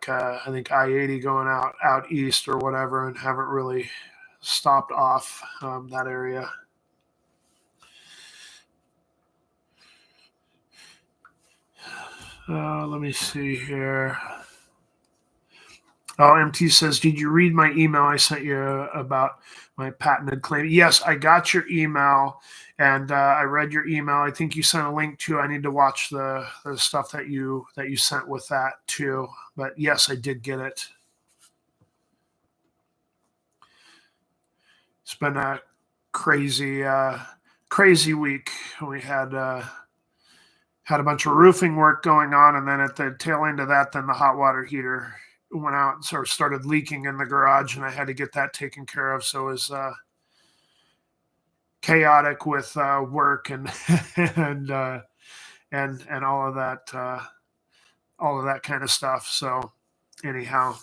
Speaker 1: think I-80 going out east or whatever, and haven't really stopped off that area. Let me see here. Oh, MT says, did you read my email I sent you about my patented claim? Yes, I got your email, and I read your email. I think you sent a link to. I need to watch the stuff that you sent with that too. But yes, I did get it. It's been a crazy week. We had a bunch of roofing work going on, and then at the tail end of that, then the hot water heater went out and sort of started leaking in the garage, and I had to get that taken care of. So it was chaotic with work and and all of that kind of stuff. So anyhow,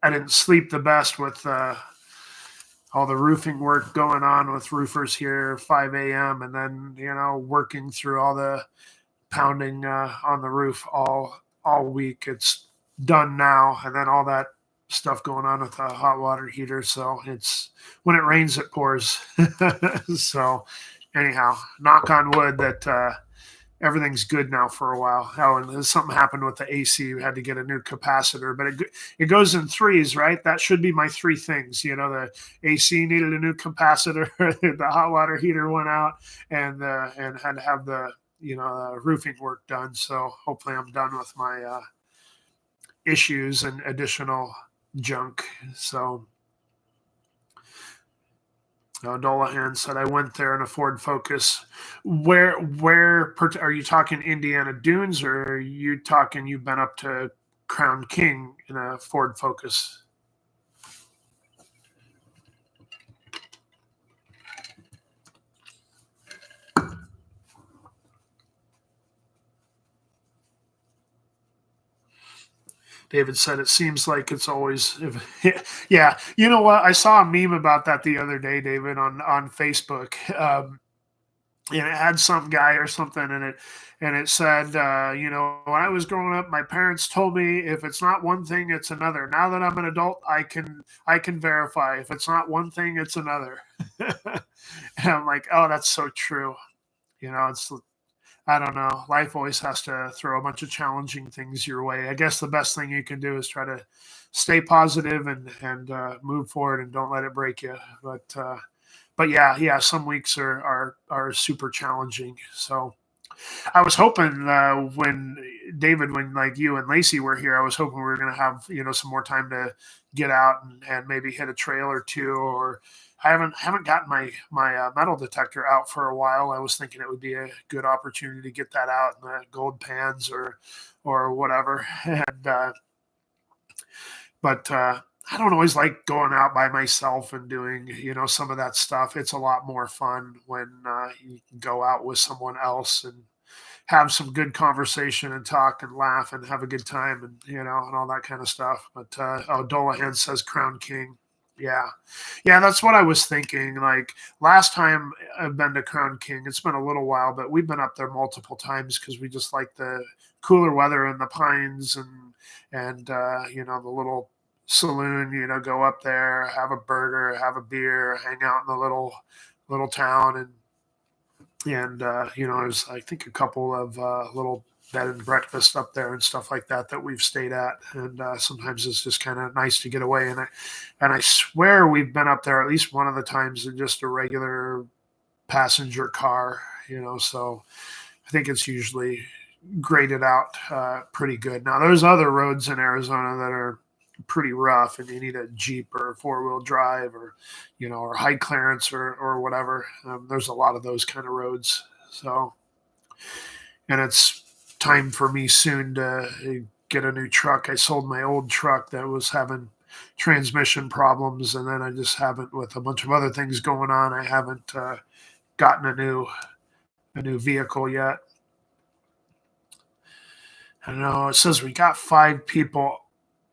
Speaker 1: I didn't sleep the best with all the roofing work going on with roofers here 5 a.m. and then working through all the pounding on the roof all week. It's done now, and then all that stuff going on with the hot water heater. So it's when it rains, it pours. So anyhow, knock on wood that everything's good now for a while. Oh, and something happened with the AC. We had to get a new capacitor, but it goes in threes, right? That should be my three things. The AC needed a new capacitor, the hot water heater went out, and had to have the roofing work done. So hopefully I'm done with my issues and additional junk. So Dolahan said, I went there in a Ford Focus. Where are you talking Indiana Dunes, or are you talking you've been up to Crown King in a Ford Focus? David said, it seems like it's always, yeah. You know what? I saw a meme about that the other day, David, on Facebook. And it had some guy or something in it. And it said, when I was growing up, my parents told me if it's not one thing, it's another. Now that I'm an adult, I can verify if it's not one thing, it's another. And I'm like, oh, that's so true. It's, I don't know. Life always has to throw a bunch of challenging things your way. I guess the best thing you can do is try to stay positive and move forward and don't let it break you. But yeah, some weeks are super challenging. So I was hoping when like you and Lacey were here, I was hoping we were going to have some more time to get out and maybe hit a trail or two, or I haven't gotten my metal detector out for a while. I was thinking it would be a good opportunity to get that out in the gold pans or whatever. And but I don't always like going out by myself and doing some of that stuff. It's a lot more fun when you can go out with someone else and have some good conversation and talk and laugh and have a good time and and all that kind of stuff. But Dolahan says Crown King. Yeah. Yeah, that's what I was thinking. Like last time I've been to Crown King, it's been a little while, but we've been up there multiple times because we just like the cooler weather and the pines and the little saloon, go up there, have a burger, have a beer, hang out in the little town and there's I think a couple of little bed and breakfast up there and stuff like that we've stayed at, and sometimes it's just kind of nice to get away. And I swear we've been up there at least one of the times in just a regular passenger car, so I think it's usually graded out pretty good. Now there's other roads in Arizona that are pretty rough and you need a Jeep or four-wheel drive or high clearance or whatever. There's a lot of those kind of roads. So, and it's time for me soon to get a new truck. I sold my old truck that was having transmission problems, and then I just haven't, with a bunch of other things going on, I haven't gotten a new vehicle yet. I don't know. It says we got 5 people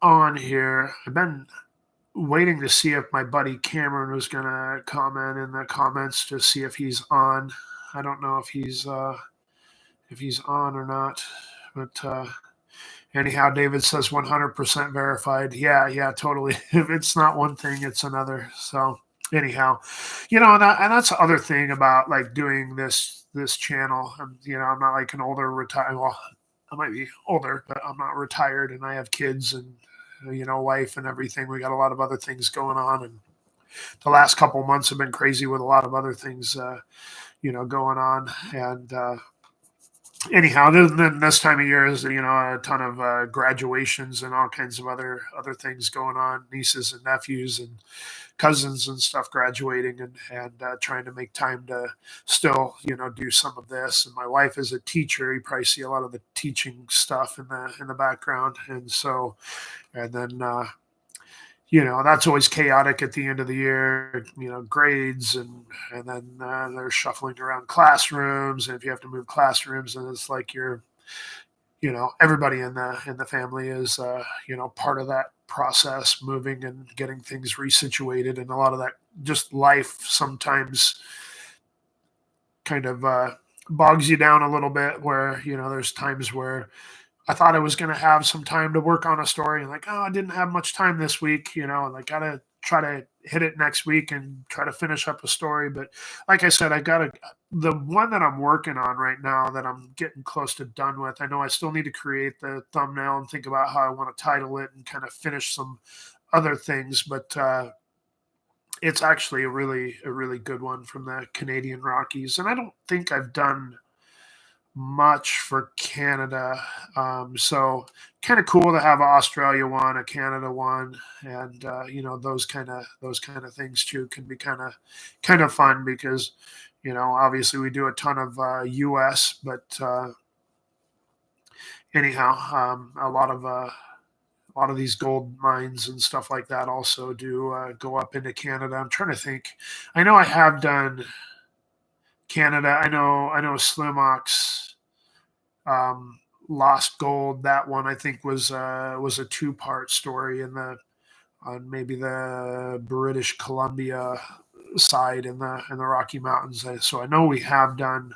Speaker 1: on here. I've been waiting to see if my buddy Cameron was going to comment in the comments to see if he's on. I don't know if he's on or not, but anyhow, David says 100% verified. Yeah, totally. If it's not one thing, it's another. So anyhow, and that's the other thing about like doing this channel. I'm not like an older retired. Well, I might be older, but I'm not retired, and I have kids and wife and everything. We got a lot of other things going on, and the last couple of months have been crazy with a lot of other things, going on. And anyhow, then this time of year is a ton of graduations and all kinds of other things going on. Nieces and nephews and cousins and stuff graduating, and trying to make time to still do some of this. And my wife is a teacher. You probably see a lot of the teaching stuff in the background, and so and then that's always chaotic at the end of the year, grades and then they're shuffling around classrooms, and if you have to move classrooms, and it's like everybody in the family is part of that process, moving and getting things resituated, and a lot of that just life sometimes kind of bogs you down a little bit, where there's times where I thought I was going to have some time to work on a story, and like, oh, I didn't have much time this week, and I got to try to hit it next week and try to finish up a story. But like I said, the one that I'm working on right now that I'm getting close to done with. I know I still need to create the thumbnail and think about how I want to title it and kind of finish some other things, but it's actually a really good one from the Canadian Rockies. And I don't think I've done much for Canada. So kind of cool to have a Australia one, a Canada one, and those kind of things too can be kind of fun because obviously we do a ton of U.S., but anyhow, a lot of these gold mines and stuff like that also do go up into Canada. I'm trying to think. I know I have done Canada. I know Slimax Lost Gold. That one I think was a two-part story on maybe the British Columbia side in the Rocky Mountains. So I know we have done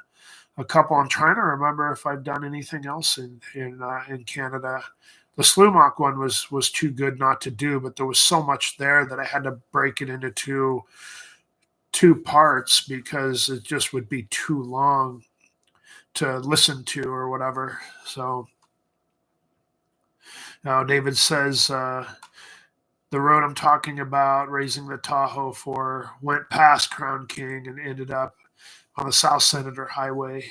Speaker 1: a couple. I'm trying to remember if I've done anything else in Canada. The Slumac one was too good not to do, but there was so much there that I had to break it into two parts because it just would be too long to listen to or whatever. So now David says the road I'm talking about, raising the Tahoe for, went past Crown King and ended up on the South Senator Highway.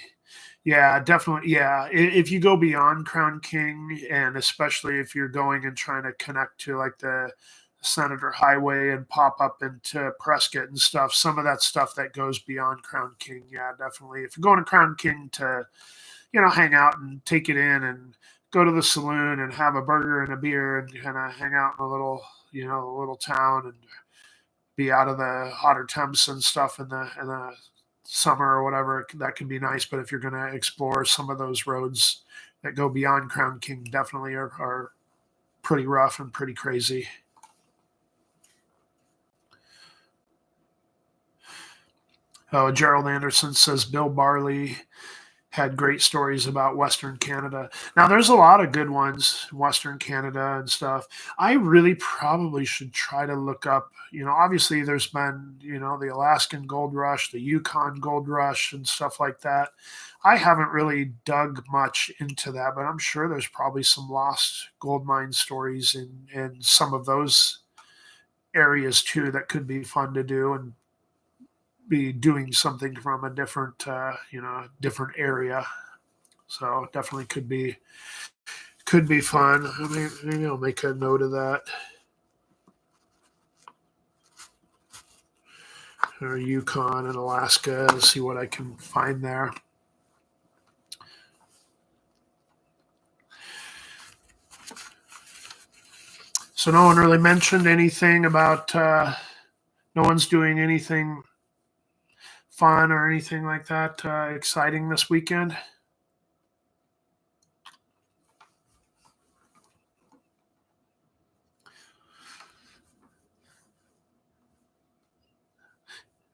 Speaker 1: Yeah, definitely. Yeah, if you go beyond Crown King, and especially if you're going and trying to connect to like the Senator Highway and pop up into Prescott and stuff. Some of that stuff that goes beyond Crown King, yeah, definitely. If you're going to Crown King to, hang out and take it in and go to the saloon and have a burger and a beer and kind of hang out in a little town and be out of the hotter temps and stuff in the summer or whatever, that can be nice. But if you're going to explore some of those roads that go beyond Crown King, definitely are pretty rough and pretty crazy. Gerald Anderson says Bill Barley had great stories about Western Canada. Now, there's a lot of good ones in Western Canada and stuff. I really probably should try to look up, obviously there's been, the Alaskan gold rush, the Yukon gold rush and stuff like that. I haven't really dug much into that, but I'm sure there's probably some lost gold mine stories in some of those areas too that could be fun to do and be doing something from a different, different area. So definitely could be fun. I mean, maybe I'll make a note of that. Or Yukon and Alaska, see what I can find there. So no one really mentioned anything about, no one's doing anything fun or anything like that exciting this weekend?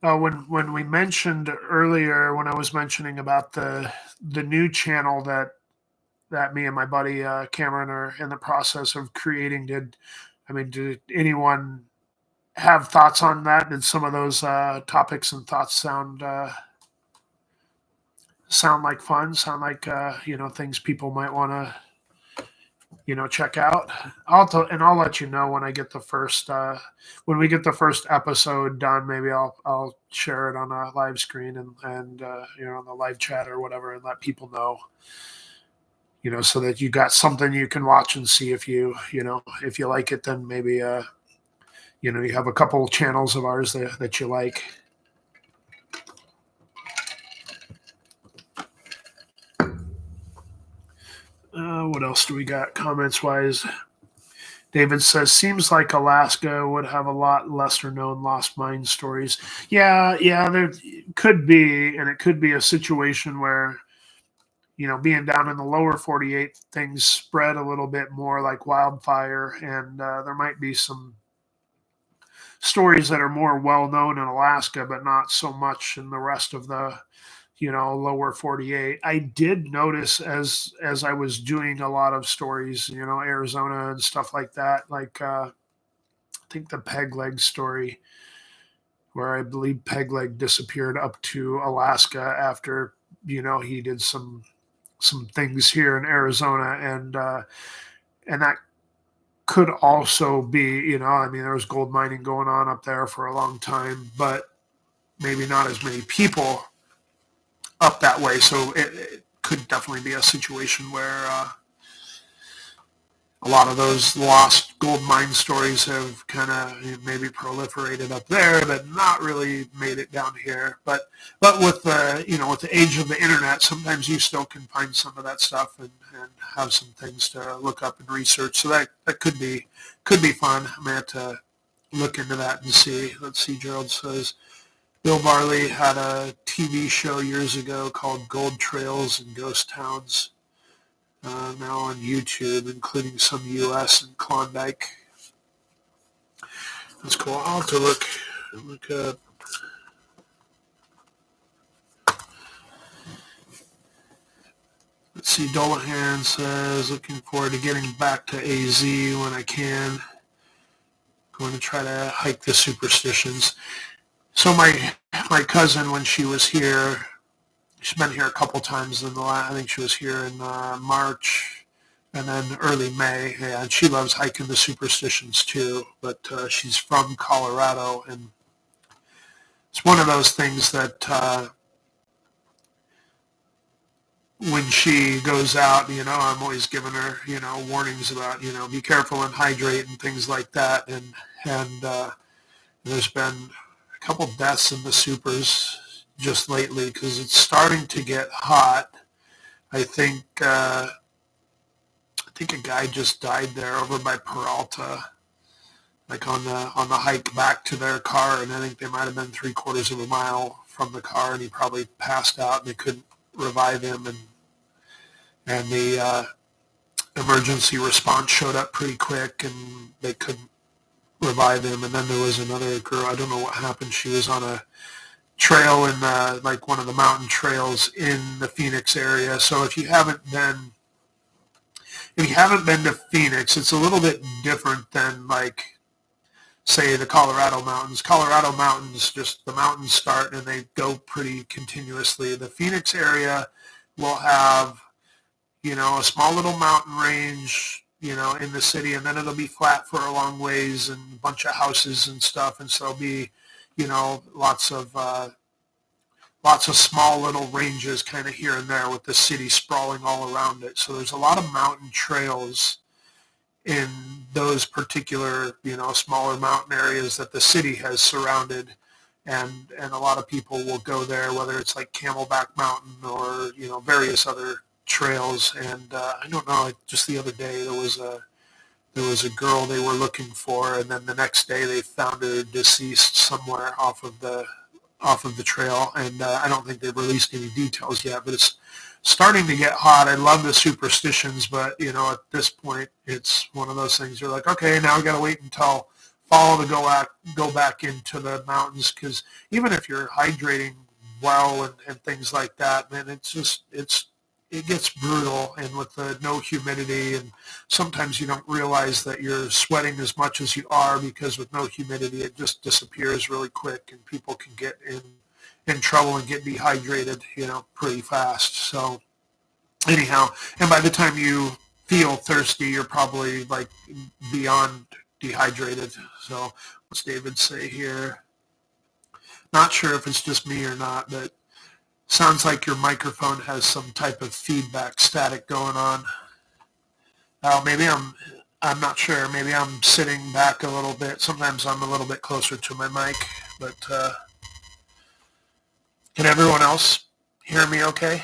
Speaker 1: When we mentioned earlier, when I was mentioning about the new channel that me and my buddy Cameron are in the process of creating, did anyone have thoughts on that? Did some of those topics and thoughts sound like fun? Sound like things people might want to check out? I'll let you know when I get the first when we get the first episode done. Maybe I'll share it on a live screen and on the live chat or whatever, and let people know. So that you got something you can watch and see if you like it. Then maybe you have a couple channels of ours that you like. What else do we got comments wise? David says, seems like Alaska would have a lot lesser known lost mine stories. Yeah, there could be, and it could be a situation where, being down in the lower 48, things spread a little bit more like wildfire, and there might be some stories that are more well known in Alaska, but not so much in the rest of the lower 48. I did notice as I was doing a lot of stories, Arizona and stuff like that, like I think the Peg Leg story, where I believe Peg Leg disappeared up to Alaska after he did some things here in Arizona, and that could also be, there was gold mining going on up there for a long time, but maybe not as many people up that way. So it could definitely be a situation where a lot of those lost gold mine stories have kind of maybe proliferated up there, but not really made it down here. But with the with the age of the internet, sometimes you still can find some of that stuff and have some things to look up and research. So that could be fun. I'm gonna have to look into that and see. Let's see. Gerald says Bill Barley had a TV show years ago called Gold Trails and Ghost Towns. Now on YouTube, including some U.S. and Klondike. That's cool. I'll have to look up. Let's see. Dolahan says, looking forward to getting back to AZ when I can. Going to try to hike the Superstitions. So my cousin, when she was here, she's been here a couple times I think she was here in March and then early May. And she loves hiking the Superstitions too, but she's from Colorado, and it's one of those things that when she goes out, I'm always giving her, warnings about, be careful and hydrate and things like that. And and there's been a couple deaths in the supers just lately because it's starting to get hot. I think a guy just died there over by Peralta, like on the hike back to their car, and I think they might have been 3/4 of a mile from the car, and he probably passed out, and they couldn't revive him, and the emergency response showed up pretty quick, and they couldn't revive him. And then there was another girl, I don't know what happened. She was on a trail in like one of the mountain trails in the Phoenix area. So if you haven't been to Phoenix, it's a little bit different than like, say, the Colorado mountains. Colorado mountains, just the mountains start and they go pretty continuously. The Phoenix area will have, a small little mountain range, in the city, and then it'll be flat for a long ways and a bunch of houses and stuff. And so there'll be, lots of small little ranges kind of here and there with the city sprawling all around it. So there's a lot of mountain trails in those particular, smaller mountain areas that the city has surrounded. And a lot of people will go there, whether it's like Camelback Mountain or, various other trails. And I don't know, just the other day there was a girl they were looking for, and then the next day they found her deceased somewhere off of the trail. And I don't think they've released any details yet, but it's starting to get hot. I love the superstitions, but at this point it's one of those things you're like, okay, now we got to wait until fall to go back into the mountains, because even if you're hydrating well and things like that, man, it gets brutal, and with the no humidity, and sometimes you don't realize that you're sweating as much as you are, because with no humidity it just disappears really quick, and people can get in trouble and get dehydrated, pretty fast. So anyhow, and by the time you feel thirsty, you're probably like beyond dehydrated. So what's David say here? Not sure if it's just me or not, but sounds like your microphone has some type of feedback static going on. Maybe I'm not sure. Maybe I'm sitting back a little bit. Sometimes I'm a little bit closer to my mic, but can everyone else hear me okay?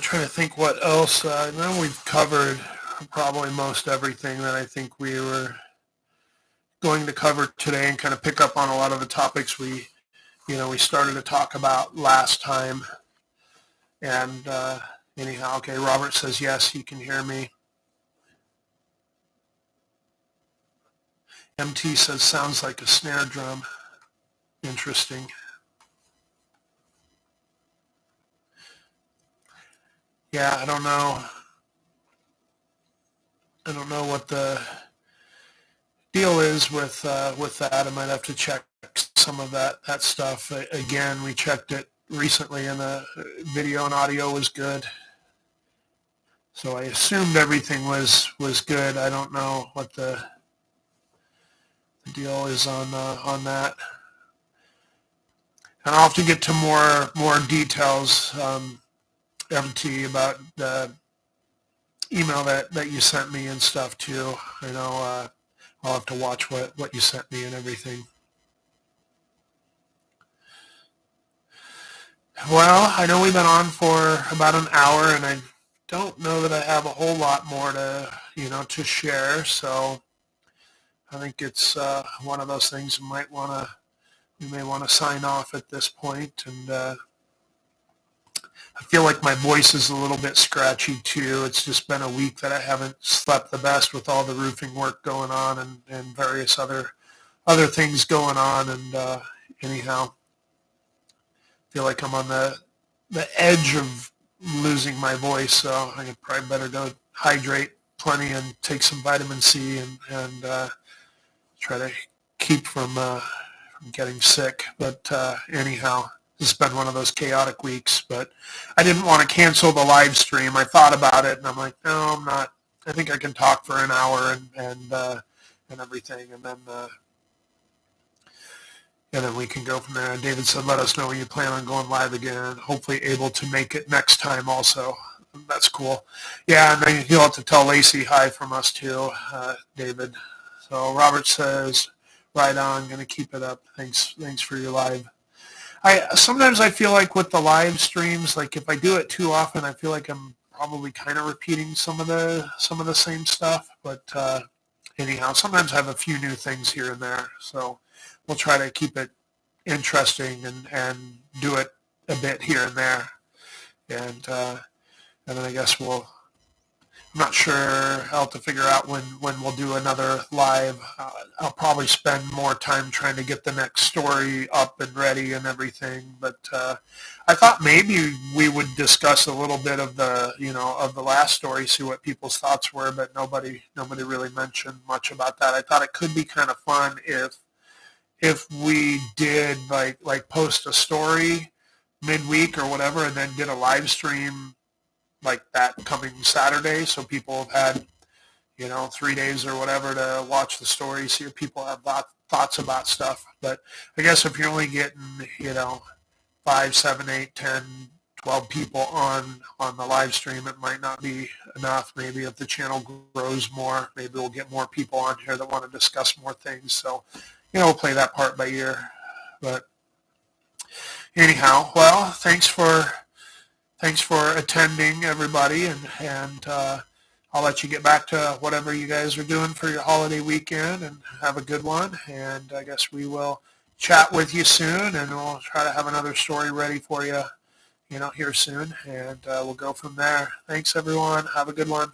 Speaker 1: Trying to think what else. I know we've covered probably most everything that I think we were going to cover today, and kind of pick up on a lot of the topics we started to talk about last time. And anyhow, okay, Robert says yes, he can hear me. MT says sounds like a snare drum. Interesting. Yeah, I don't know what the deal is with that. I might have to check some of that stuff. Again, we checked it recently, and the video and audio was good. So I assumed everything was good. I don't know what the deal is on that. And I'll have to get to more details, MT, about the email that you sent me and stuff too. I know I'll have to watch what you sent me and everything. Well, I know we've been on for about an hour, and I don't know that I have a whole lot more to share. So I think it's one of those things we may want to sign off at this point. And I feel like my voice is a little bit scratchy too. It's just been a week that I haven't slept the best with all the roofing work going on and various other things going on. And anyhow, I feel like I'm on the edge of losing my voice, so I probably better go hydrate plenty and take some vitamin C and try to keep from getting sick. But anyhow, it's been one of those chaotic weeks, but I didn't want to cancel the live stream. I thought about it, and I'm like, no, I'm not. I think I can talk for an hour and everything, and then and then we can go from there. And David said, let us know when you plan on going live again. Hopefully able to make it next time also. That's cool. Yeah, and then you'll have to tell Lacey hi from us too, David. So Robert says, right on, going to keep it up. Thanks for your live. Sometimes I feel like with the live streams, like if I do it too often, I feel like I'm probably kind of repeating some of the same stuff. But anyhow, sometimes I have a few new things here and there. So we'll try to keep it interesting and do it a bit here and there. And then I guess I'm not sure how to figure out when we'll do another live. I'll probably spend more time trying to get the next story up and ready and everything. But I thought maybe we would discuss a little bit of the last story, see what people's thoughts were. But nobody really mentioned much about that. I thought it could be kind of fun if we did like post a story midweek or whatever, and then did a live stream like that coming Saturday, so people have had 3 days or whatever to watch the story, see if people have thoughts about stuff. But I guess if you're only getting 5, 7, 8, 10, 12 people on the live stream, it might not be enough. Maybe if the channel grows more, maybe we'll get more people on here that want to discuss more things. So we'll play that part by ear. But anyhow, well, thanks for attending, everybody, and I'll let you get back to whatever you guys are doing for your holiday weekend, and have a good one. And I guess we will chat with you soon, and we'll try to have another story ready for you, here soon, and we'll go from there. Thanks, everyone. Have a good one.